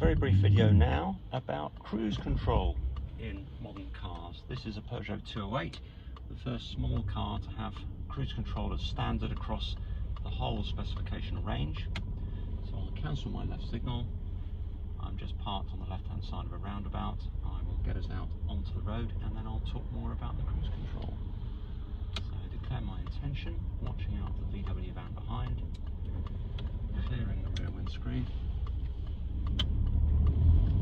very brief video now about cruise control in modern cars. This is a Peugeot 208, the first small car to have cruise control as standard across the whole specification range. So I'll cancel my left signal. I'm just parked on the left hand side of a roundabout. I will get us out onto the road and then I'll talk more about the cruise control. So I declare my intention, watching out the VW van behind, clearing the rear windscreen,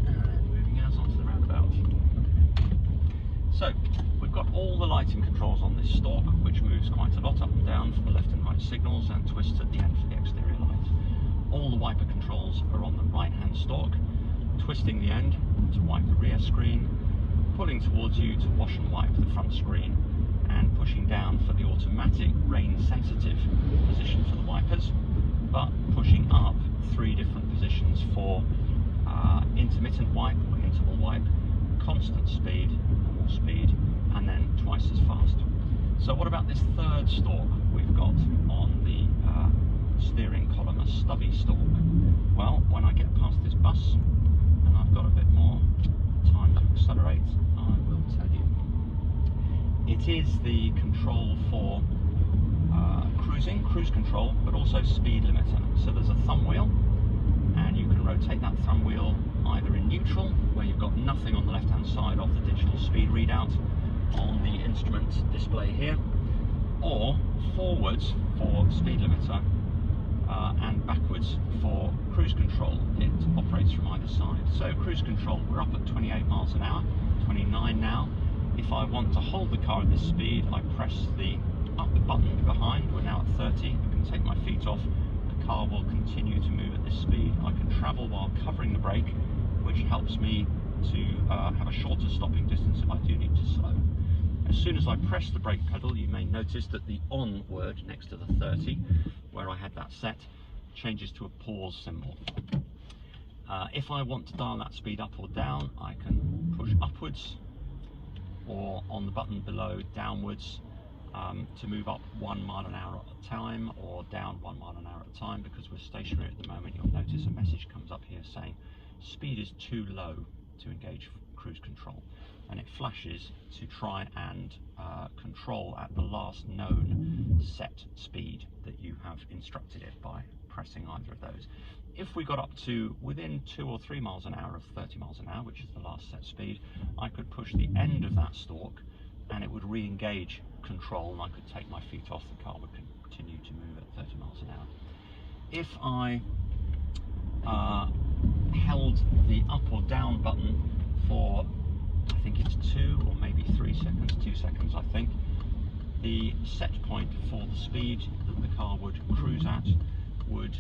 and moving out onto the roundabout. So we've got all the lighting controls on this stalk, which moves quite a lot up and down for the left and right signals and twists at the end for the exterior light. All the wiper controls are on the right hand stalk, twisting the end to wipe the rear screen, pulling towards you to wash and wipe the front screen, and pushing down for the automatic rain sensitive position for the wipers, but pushing up 3 different positions for intermittent wipe or interval wipe, constant speed, normal speed, and then twice as fast. So what about this third stalk we've got on the steering column, a stubby stalk? Well, when I get past this bus and I've got a bit more time to accelerate, I will tell you. It is the control for cruise control, but also speed limiter. So there's a thumb wheel, and you can rotate that thumb wheel either in neutral, where you've got nothing on the left hand side of the digital speed readout on the instrument display here, or forwards for speed limiter and backwards for cruise control. It operates from either side. So cruise control, we're up at 28 miles an hour, 29 now. If I want to hold the car at this speed, I press the up button behind. We're now at 30. I can take my feet off. The car will continue to move at this speed. I can travel while covering the brake, which helps me to have a shorter stopping distance if I do need to slow. As soon as I press the brake pedal, you may notice that the on word next to the 30, where I had that set, changes to a pause symbol. If I want to dial that speed up or down, I can push upwards, or on the button below, downwards, to move up 1 mile an hour at a time, or down 1 mile an hour at a time. Because we're stationary at the moment, you'll notice a message comes up here saying speed is too low to engage cruise control, and it flashes to try and control at the last known set speed that you have instructed it by pressing either of those. If we got up to within 2 or 3 miles an hour of 30 miles an hour, which is the last set speed, I could push the end of that stalk and it would re-engage control, and I could take my feet off. The car would continue to move at 30 miles an hour. If I held the up or down button for, I think it's 2 or maybe 3 seconds, 2 seconds I think, the set point for the speed that the car would cruise at would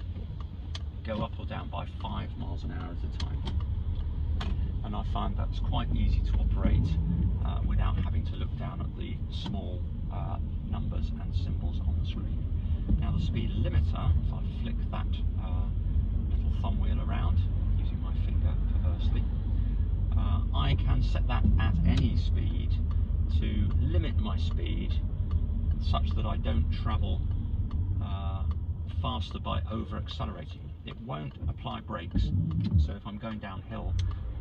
go up or down by 5 miles an hour at a time. And I find that's quite easy to operate without having to look down at the small numbers and symbols on the screen. Now the speed limiter, if I flick that little thumb wheel around using my finger perversely, I can set that at any speed to limit my speed such that I don't travel faster by over accelerating. It won't apply brakes, so if I'm going downhill,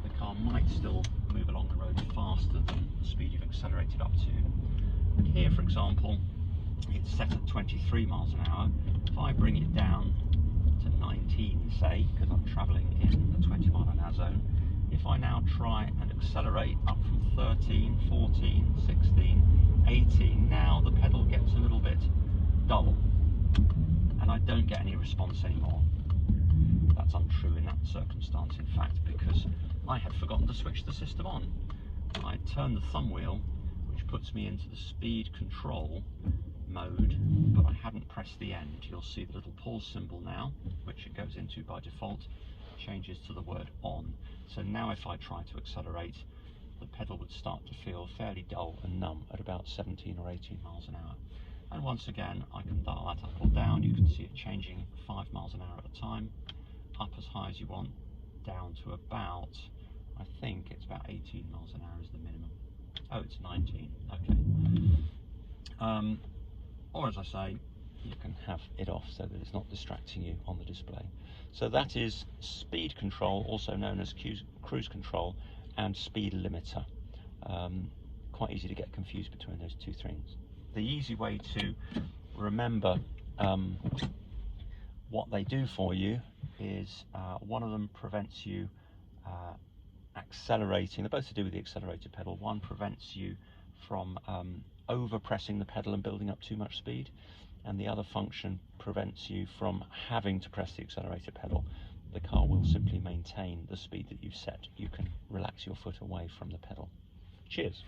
the car might still move along the road faster than the speed you've accelerated up to. And here, for example, it's set at 23 miles an hour. If I bring it down to 19, say, because I'm travelling in the 20 mile an hour zone, if I now try and accelerate up from 13, 14, 16, 18, now the pedal gets a little bit dull and I don't get any response anymore. That's untrue in that circumstance, in fact, because I had forgotten to switch the system on. I turned the thumb wheel, which puts me into the speed control mode, but I hadn't pressed the end. You'll see the little pause symbol now, which it goes into by default, changes to the word on. So now if I try to accelerate, the pedal would start to feel fairly dull and numb at about 17 or 18 miles an hour. And once again, I can dial that up or down. You can see it changing 5 miles an hour at a time, up as high as you want, down to about, I think it's about 18 miles an hour is the minimum. Oh, it's 19, okay. Or as I say, you can have it off so that it's not distracting you on the display. So that is speed control, also known as cruise control, and speed limiter. Quite easy to get confused between those two things. The easy way to remember what they do for you is one of them prevents you accelerating. They're both to do with the accelerator pedal. One prevents you from over pressing the pedal and building up too much speed, and the other function prevents you from having to press the accelerator pedal. The car will simply maintain the speed that you've set. You can relax your foot away from the pedal. Cheers.